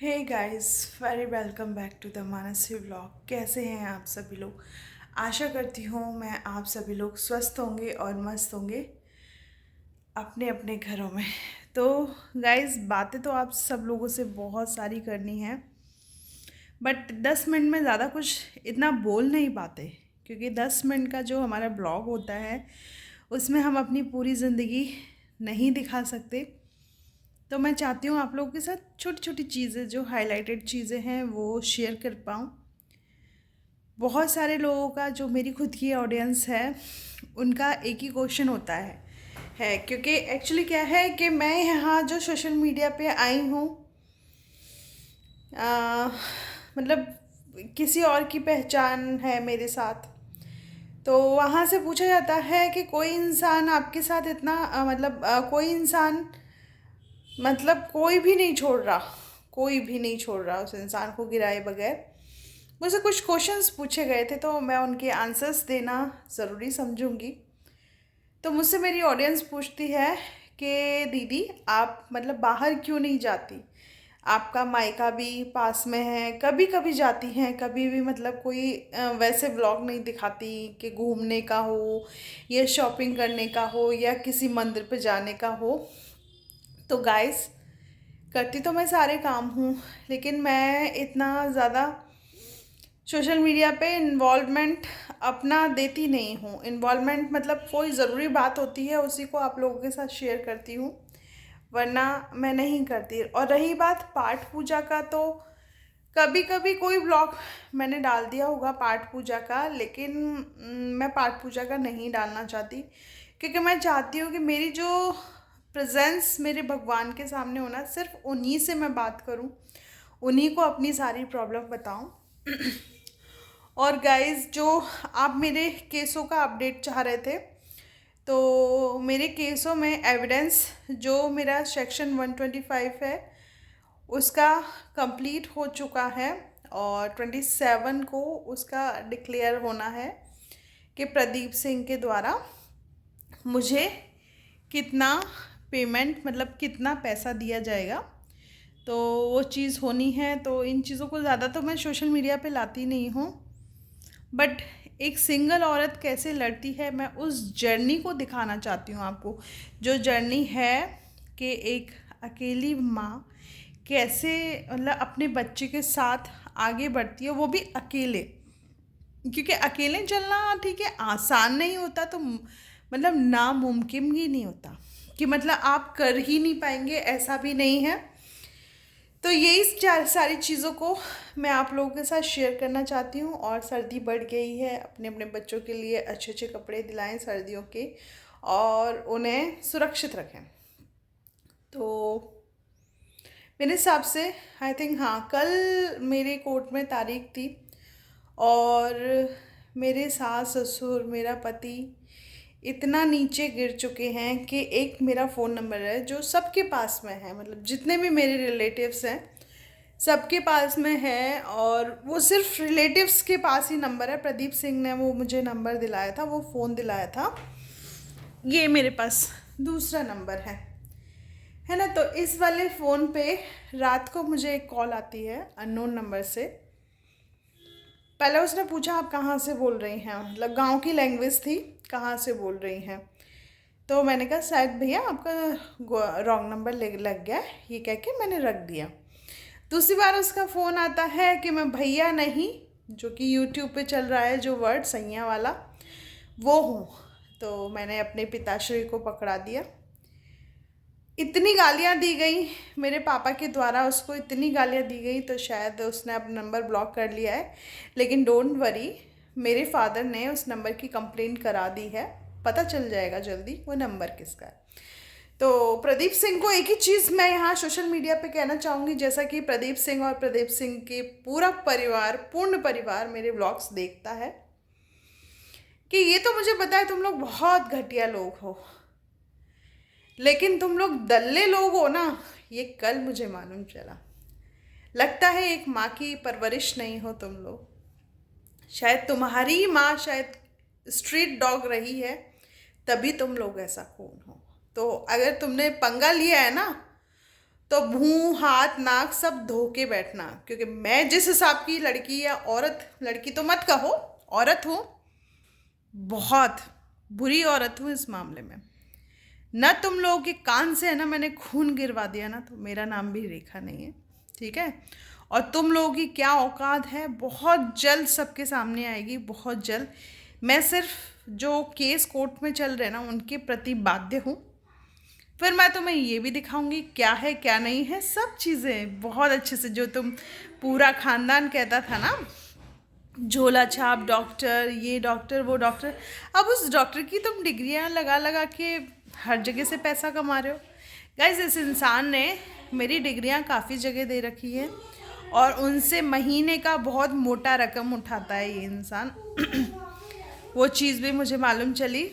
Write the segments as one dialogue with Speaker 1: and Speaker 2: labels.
Speaker 1: Hey guys, very welcome back to the Mansi vlog. कैसे हैं आप सभी लोग? आशा करती हूँ मैं आप सभी लोग स्वस्थ होंगे और मस्त होंगे अपने अपने घरों में। तो गाइस, बातें तो आप सब लोगों से बहुत सारी करनी है, बट 10 मिनट में ज़्यादा कुछ इतना बोल नहीं पाते, क्योंकि 10 मिनट का जो हमारा ब्लॉग होता है उसमें हम अपनी पूरी ज़िंदगी नहीं दिखा सकते। तो मैं चाहती हूँ आप लोगों के साथ छोटी छोटी चीज़ें, जो हाइलाइटेड चीज़ें हैं, वो शेयर कर पाऊँ। बहुत सारे लोगों का, जो मेरी खुद की ऑडियंस है, उनका एक ही क्वेश्चन होता है क्योंकि एक्चुअली क्या है कि मैं यहाँ जो सोशल मीडिया पे आई हूँ, मतलब किसी और की पहचान है मेरे साथ। तो वहाँ से पूछा जाता है कि कोई इंसान आपके साथ इतना कोई इंसान, मतलब कोई भी नहीं छोड़ रहा, कोई भी नहीं छोड़ रहा उस इंसान को गिराए बगैर। मुझसे कुछ क्वेश्चंस पूछे गए थे, तो मैं उनके आंसर्स देना ज़रूरी समझूंगी। तो मुझसे मेरी ऑडियंस पूछती है कि दीदी, आप मतलब बाहर क्यों नहीं जाती? आपका मायका भी पास में है, कभी कभी जाती हैं, कभी भी मतलब कोई वैसे व्लॉग नहीं दिखाती कि घूमने का हो या शॉपिंग करने का हो या किसी मंदिर पे जाने का हो। तो गाइस, करती तो मैं सारे काम हूँ, लेकिन मैं इतना ज़्यादा सोशल मीडिया पे इन्वॉल्वमेंट अपना देती नहीं हूँ। इन्वॉल्वमेंट मतलब कोई ज़रूरी बात होती है उसी को आप लोगों के साथ शेयर करती हूँ, वरना मैं नहीं करती। और रही बात पाठ पूजा का, तो कभी कभी कोई ब्लॉग मैंने डाल दिया होगा पाठ पूजा का, लेकिन मैं पाठ पूजा का नहीं डालना चाहती, क्योंकि मैं चाहती हूँ कि मेरी जो प्रेजेंस मेरे भगवान के सामने होना, सिर्फ उन्हीं से मैं बात करूँ, उन्हीं को अपनी सारी प्रॉब्लम बताऊँ। और गाइस, जो आप मेरे केसों का अपडेट चाह रहे थे, तो मेरे केसों में एविडेंस, जो मेरा सेक्शन 125 है, उसका कंप्लीट हो चुका है। और 27 को उसका डिक्लेयर होना है कि प्रदीप सिंह के द्वारा मुझे कितना पेमेंट, मतलब कितना पैसा दिया जाएगा। तो वो चीज़ होनी है, तो इन चीज़ों को ज़्यादा तो मैं सोशल मीडिया पे लाती नहीं हूँ, बट एक सिंगल औरत कैसे लड़ती है, मैं उस जर्नी को दिखाना चाहती हूँ आपको। जो जर्नी है कि एक अकेली माँ कैसे मतलब अपने बच्चे के साथ आगे बढ़ती है, वो भी अकेले। क्योंकि अकेले चलना, ठीक है, आसान नहीं होता, तो मतलब नामुमकिन ही नहीं होता कि मतलब आप कर ही नहीं पाएंगे, ऐसा भी नहीं है। तो यही सारी चीज़ों को मैं आप लोगों के साथ शेयर करना चाहती हूँ। और सर्दी बढ़ गई है, अपने अपने बच्चों के लिए अच्छे अच्छे कपड़े दिलाएं सर्दियों के, और उन्हें सुरक्षित रखें। तो मेरे हिसाब से, आई थिंक, हाँ, कल मेरे कोर्ट में तारीख थी, और मेरे सास ससुर, मेरा पति इतना नीचे गिर चुके हैं कि एक मेरा फ़ोन नंबर है जो सबके पास में है, मतलब जितने भी मेरे रिलेटिव्स हैं सबके पास में है, और वो सिर्फ रिलेटिव्स के पास ही नंबर है। प्रदीप सिंह ने वो मुझे नंबर दिलाया था, वो फ़ोन दिलाया था। ये मेरे पास दूसरा नंबर है ना। तो इस वाले फ़ोन पे रात को मुझे एक कॉल आती है अननोन नंबर से। पहले उसने पूछा आप कहाँ से बोल रही हैं, मतलब गांव की लैंग्वेज थी, कहाँ से बोल रही हैं। तो मैंने कहा शायद भैया आपका रॉन्ग नंबर लग गया है, ये कह के मैंने रख दिया। दूसरी बार उसका फ़ोन आता है कि मैं भैया नहीं, जो कि यूट्यूब पे चल रहा है जो वर्ड सैया वाला, वो हूँ। तो मैंने अपने पिताश्री को पकड़ा दिया। इतनी गालियाँ दी गई मेरे पापा के द्वारा, उसको इतनी गालियाँ दी गई, तो शायद उसने अपना नंबर ब्लॉक कर लिया है। लेकिन डोंट वरी, मेरे फादर ने उस नंबर की कंप्लेंट करा दी है, पता चल जाएगा जल्दी वो नंबर किसका है। तो प्रदीप सिंह को एक ही चीज़ मैं यहाँ सोशल मीडिया पे कहना चाहूँगी, जैसा कि प्रदीप सिंह और प्रदीप सिंह के पूरा परिवार, पूर्ण परिवार मेरे ब्लॉग्स देखता है, कि ये तो मुझे पता है तुम लोग बहुत घटिया लोग हो, लेकिन तुम लोग दल्ले लोग हो ना, ये कल मुझे मालूम चला। लगता है एक माँ की परवरिश नहीं हो तुम लोग, शायद तुम्हारी माँ शायद स्ट्रीट डॉग रही है, तभी तुम लोग ऐसा खून हो। तो अगर तुमने पंगा लिया है ना, तो मुंह हाथ नाक सब धो के बैठना, क्योंकि मैं जिस हिसाब की लड़की या औरत, लड़की तो मत कहो, औरत हूँ, बहुत बुरी औरत हूँ इस मामले में। ना तुम लोगों के कान से है ना मैंने खून गिरवा दिया ना, तो मेरा नाम भी रेखा नहीं है, ठीक है। और तुम लोगों की क्या औकात है बहुत जल्द सबके सामने आएगी, बहुत जल्द। मैं सिर्फ जो केस कोर्ट में चल रहे हैं ना उनके प्रति बाध्य हूँ। फिर मैं तुम्हें ये भी दिखाऊंगी क्या है क्या नहीं है, सब चीज़ें बहुत अच्छे से। जो तुम पूरा खानदान कहता था ना, झोला छाप डॉक्टर, ये डॉक्टर वो डॉक्टर, अब उस डॉक्टर की तुम डिग्रियां लगा लगा के हर जगह से पैसा कमा रहे हो। गाइस, इस इंसान ने मेरी डिग्रियां काफ़ी जगह दे रखी है और उनसे महीने का बहुत मोटा रकम उठाता है ये इंसान। वो चीज़ भी मुझे मालूम चली।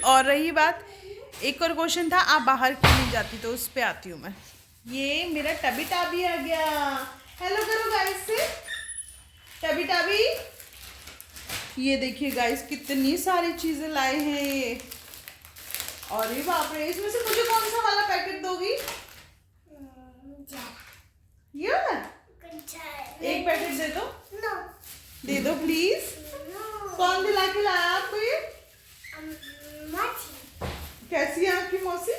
Speaker 1: और रही बात, एक और क्वेश्चन था, आप बाहर क्यों नहीं जाती, तो उस पे आती हूँ मैं। ये मेरा टबी टाबी आ गया। हेलो करो गाइस से, टबी टाबी। ये देखिए गाइस कितनी सारी चीजें लाए हैं ये। और ये बाप रे, इसमें से मुझे कौन सा वाला पैकेट दोगी? ये एक पैकेट दे दो। दे दो प्लीज। कौन दिला के लाया आपको ये? कैसी है आपकी मौसी?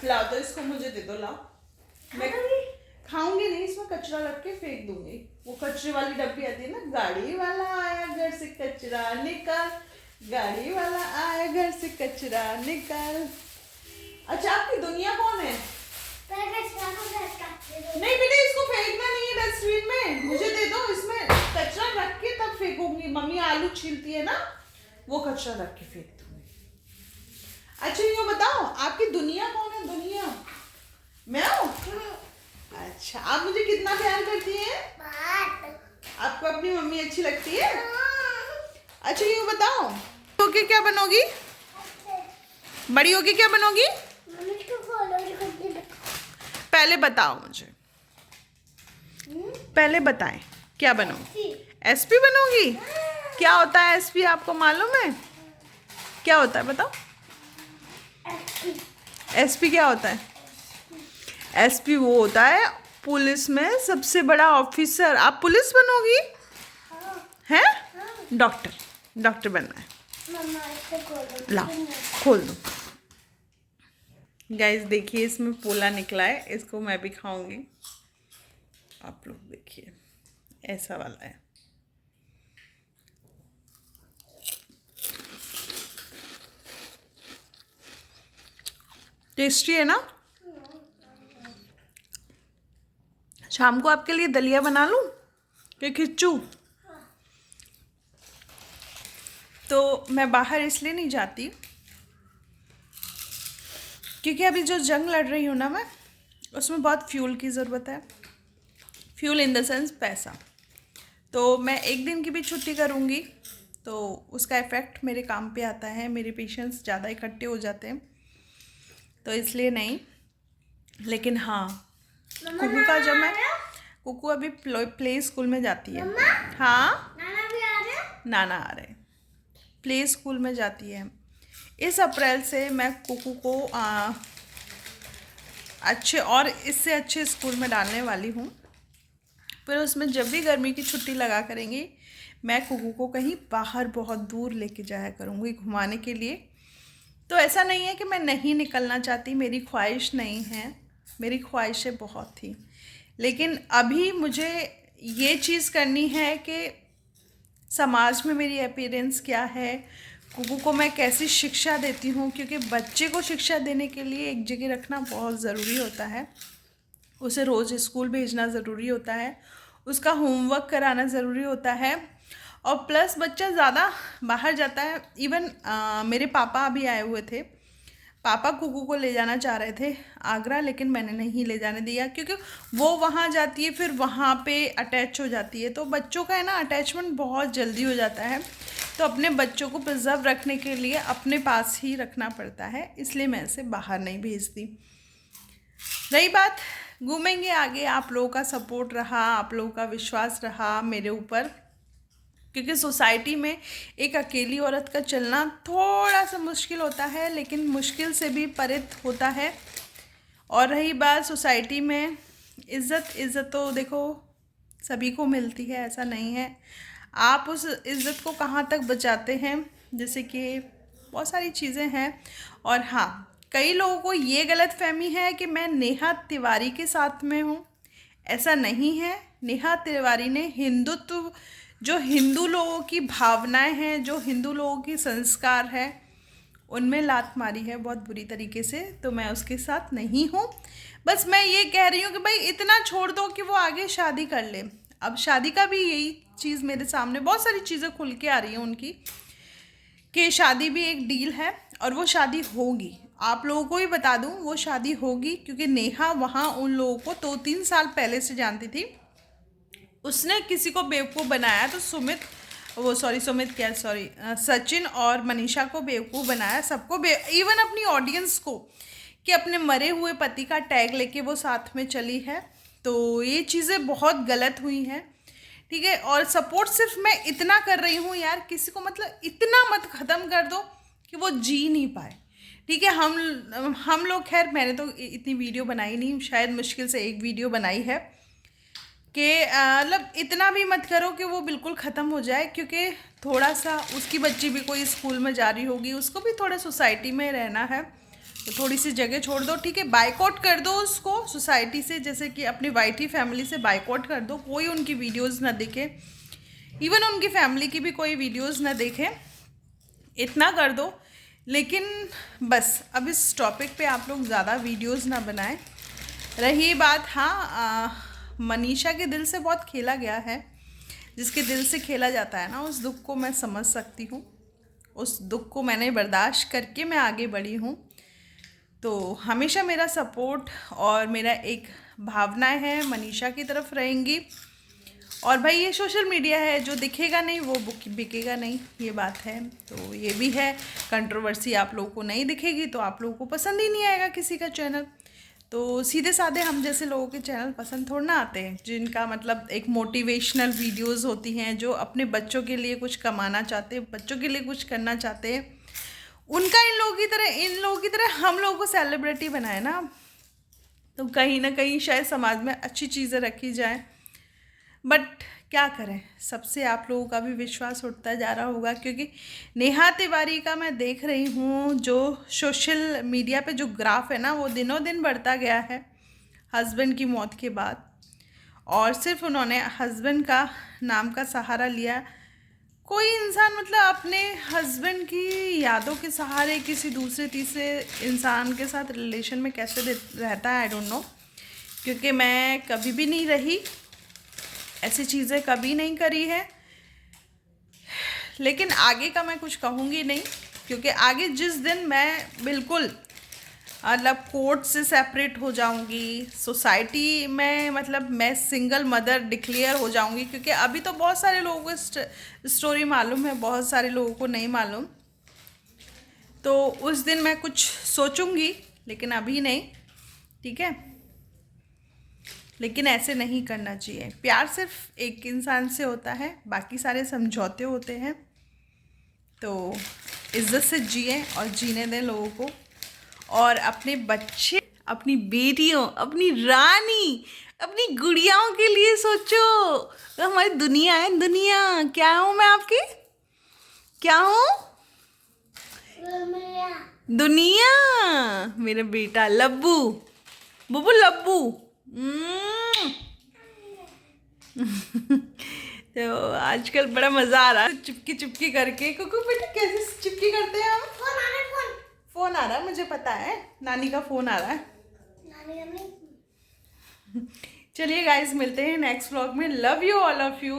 Speaker 1: लाओ तो इसको मुझे दे दो, लाओ। मैं खाऊंगी नहीं, इसमें कचरा रख के फेंक दूंगी। वो कचरे वाली डब्बी आती है ना, गाड़ी वाला आया घर से कचरा निकाल, गाड़ी वाला आया घर से कचरा निकाल। अच्छा, आपकी दुनिया कौन है? नहीं बेटा, इसको फेंकना नहीं है डस्टबिन में, मुझे दे दो। इसमें कचरा रख के तब फेंकूंगी। मम्मी आलू छीलती है ना, वो कचरा रख के फेंक दूंगी। अच्छा ये बताओ, आपकी दुनिया कौन है? दुनिया मैं हूँ? अच्छा, आप मुझे कितना प्यार करती हैं? आपको अपनी मम्मी अच्छी लगती है? अच्छा ये बताओ, होके क्या बनोगी? बड़ी होके क्या बनोगी? पहले बताओ मुझे, पहले बताएं क्या बनोगी? एसपी बनोगी? क्या होता है एसपी, आपको मालूम है क्या होता है? बताओ एसपी क्या होता है? एसपी वो होता है पुलिस में सबसे बड़ा ऑफिसर। आप पुलिस बनोगी? हैं? डॉक्टर, डॉक्टर बनना है। लाओ खोल दो। गाइस देखिए, इसमें पोला निकला है, इसको मैं भी खाऊंगी। आप लोग देखिए, ऐसा वाला है। टेस्टी है ना? शाम को आपके लिए दलिया बना लूं कि खिच्चू? तो मैं बाहर इसलिए नहीं जाती क्योंकि अभी जो जंग लड़ रही हूँ ना मैं, उसमें बहुत फ्यूल की ज़रूरत है। फ्यूल इन द सेंस पैसा। तो मैं एक दिन की भी छुट्टी करूँगी तो उसका इफ़ेक्ट मेरे काम पे आता है, मेरे पेशेंट्स ज़्यादा इकट्ठे हो जाते हैं, तो इसलिए नहीं। लेकिन हाँ, कुकू का जब मैं, कुकू अभी प्ले स्कूल में जाती है। हाँ, नाना आ रहे, प्ले स्कूल में जाती है। इस अप्रैल से मैं कुकू को अच्छे और इससे अच्छे स्कूल में डालने वाली हूँ। फिर उसमें जब भी गर्मी की छुट्टी लगा करेंगी, मैं कुकू को कहीं बाहर बहुत दूर लेके जाया करूँगी घुमाने के लिए। तो ऐसा नहीं है कि मैं नहीं निकलना चाहती, मेरी ख्वाहिश नहीं है, मेरी ख्वाहिशें बहुत थी। लेकिन अभी मुझे ये चीज़ करनी है कि समाज में मेरी अपीयरेंस क्या है, कुकू को मैं कैसी शिक्षा देती हूँ, क्योंकि बच्चे को शिक्षा देने के लिए एक जगह रखना बहुत ज़रूरी होता है। उसे रोज़ स्कूल भेजना ज़रूरी होता है, उसका होमवर्क कराना ज़रूरी होता है, और प्लस बच्चा ज़्यादा बाहर जाता है। इवन मेरे पापा अभी आए हुए थे, पापा कुकू को ले जाना चाह रहे थे आगरा, लेकिन मैंने नहीं ले जाने दिया क्योंकि वो वहाँ जाती है फिर वहाँ पे अटैच हो जाती है। तो बच्चों का है ना अटैचमेंट बहुत जल्दी हो जाता है, तो अपने बच्चों को प्रिजर्व रखने के लिए अपने पास ही रखना पड़ता है, इसलिए मैं इसे बाहर नहीं भेजती। रही बात, घूमेंगे आगे, आप लोगों का सपोर्ट रहा, आप लोगों का विश्वास रहा मेरे ऊपर, क्योंकि सोसाइटी में एक अकेली औरत का चलना थोड़ा सा मुश्किल होता है, लेकिन मुश्किल से भी परित होता है। और रही बात सोसाइटी में इज़्ज़त तो देखो सभी को मिलती है, ऐसा नहीं है। आप उस इज़्ज़त को कहाँ तक बचाते हैं, जैसे कि बहुत सारी चीज़ें हैं। और हाँ, कई लोगों को ये गलतफहमी है कि मैं नेहा तिवारी के साथ में हूँ। ऐसा नहीं है। नेहा तिवारी ने हिंदुत्व, जो हिंदू लोगों की भावनाएं हैं, जो हिंदू लोगों की संस्कार है, उनमें लात मारी है बहुत बुरी तरीके से। तो मैं उसके साथ नहीं हूँ। बस मैं ये कह रही हूँ कि भाई इतना छोड़ दो कि वो आगे शादी कर ले। अब शादी का भी यही चीज़ मेरे सामने बहुत सारी चीज़ें खुल के आ रही हैं उनकी, कि शादी भी एक डील है और वो शादी होगी। आप लोगों को ही बता दूं, वो शादी होगी, क्योंकि नेहा वहाँ उन लोगों को 2-3 साल पहले से जानती थी। उसने किसी को बेवकूफ़ बनाया तो सचिन और मनीषा को बेवकूफ़ बनाया, सबको इवन अपनी ऑडियंस को, कि अपने मरे हुए पति का टैग लेके वो साथ में चली है। तो ये चीज़ें बहुत गलत हुई हैं, ठीक है। और सपोर्ट सिर्फ मैं इतना कर रही हूँ यार, किसी को मतलब इतना मत ख़त्म कर दो कि वो जी नहीं पाए, ठीक है। हम लोग, खैर मैंने तो इतनी वीडियो बनाई नहीं, शायद मुश्किल से एक वीडियो बनाई है, कि मतलब इतना भी मत करो कि वो बिल्कुल ख़त्म हो जाए, क्योंकि थोड़ा सा उसकी बच्ची भी कोई स्कूल में जा रही होगी, उसको भी थोड़ा सोसाइटी में रहना है, तो थोड़ी सी जगह छोड़ दो, ठीक है। बाइकआउट कर दो उसको सोसाइटी से, जैसे कि अपनी वाइटी फैमिली से बाइकआउट कर दो, कोई उनकी वीडियोस ना देखे, इवन उनकी फैमिली की भी कोई वीडियोस ना देखे, इतना कर दो। लेकिन बस अब इस टॉपिक पे आप लोग ज़्यादा वीडियोस ना बनाएं। रही बात, हाँ, मनीषा के दिल से बहुत खेला गया है। जिसके दिल से खेला जाता है ना, उस दुख को मैं समझ सकती हूँ, उस दुख को मैंने बर्दाश्त करके मैं आगे बढ़ी हूँ। तो हमेशा मेरा सपोर्ट और मेरा एक भावनाएं हैं मनीषा की तरफ रहेंगी। और भाई ये सोशल मीडिया है, जो दिखेगा नहीं वो बिकेगा नहीं, ये बात है। तो ये भी है, कंट्रोवर्सी आप लोगों को नहीं दिखेगी तो आप लोगों को पसंद ही नहीं आएगा किसी का चैनल। तो सीधे साधे हम जैसे लोगों के चैनल पसंद थोड़ा ना आते हैं, जिनका मतलब एक मोटिवेशनल वीडियोस होती हैं, जो अपने बच्चों के लिए कुछ कमाना चाहते हैं, बच्चों के लिए कुछ करना चाहते हैं, उनका इन लोगों की तरह हम लोगों को सेलिब्रिटी बनाए ना, तो कहीं ना कहीं शायद समाज में अच्छी चीज़ें रखी जाए। बट क्या करें, सबसे आप लोगों का भी विश्वास उठता जा रहा होगा, क्योंकि नेहा तिवारी का मैं देख रही हूँ जो सोशल मीडिया पे जो ग्राफ है ना, वो दिनों दिन बढ़ता गया है हस्बैंड की मौत के बाद। और सिर्फ उन्होंने हस्बैंड का नाम का सहारा लिया। कोई इंसान मतलब अपने हस्बैंड की यादों के सहारे किसी दूसरे तीसरे इंसान के साथ रिलेशन में कैसे रहता है, आई डोंट नो। क्योंकि मैं कभी भी नहीं रही, ऐसी चीज़ें कभी नहीं करी है। लेकिन आगे का मैं कुछ कहूँगी नहीं, क्योंकि आगे जिस दिन मैं बिल्कुल मतलब कोर्ट से सेपरेट हो जाऊंगी, सोसाइटी में मतलब मैं सिंगल मदर डिक्लेयर हो जाऊंगी, क्योंकि अभी तो बहुत सारे लोगों को स्टोरी मालूम है, बहुत सारे लोगों को नहीं मालूम। तो उस दिन मैं कुछ सोचूंगी, लेकिन अभी नहीं, ठीक है। लेकिन ऐसे नहीं करना चाहिए। प्यार सिर्फ एक इंसान से होता है, बाकी सारे समझौते होते हैं। तो इज़्ज़त से जिए और जीने दें लोगों को, और अपने बच्चे, अपनी बेटियों, अपनी रानी, अपनी गुड़ियाओं के लिए सोचो। तो हमारी दुनिया है, दुनिया क्या हूँ मैं आपकी, क्या हूँ, दुनिया। मेरा बेटा लब्बू, बुबू लब्बू। तो आजकल बड़ा मज़ा आ रहा है चिपकी चिपकी करके। कुकू बेटा कैसे चिपकी करते हैं हम? फोन आ रहा है, मुझे पता है, नानी का फ़ोन आ रहा है। चलिए गाइस, मिलते हैं नेक्स्ट व्लॉग में। Love you all of you.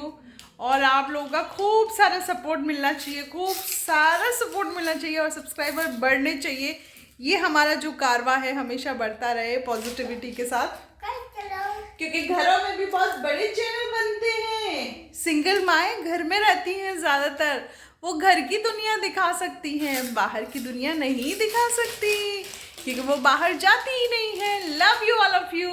Speaker 1: और आप लोगों का खूब सारा सपोर्ट मिलना चाहिए, खूब सारा सपोर्ट मिलना चाहिए, और सब्सक्राइबर बढ़ने चाहिए। ये हमारा जो कारवा है हमेशा बढ़ता रहे पॉजिटिविटी के साथ, क्योंकि घरों में भी बहुत बड़े चैनल बनते हैं। सिंगल माएँ घर में रहती हैं ज़्यादातर, वो घर की दुनिया दिखा सकती हैं, बाहर की दुनिया नहीं दिखा सकती, क्योंकि वो बाहर जाती ही नहीं है। Love you all of you.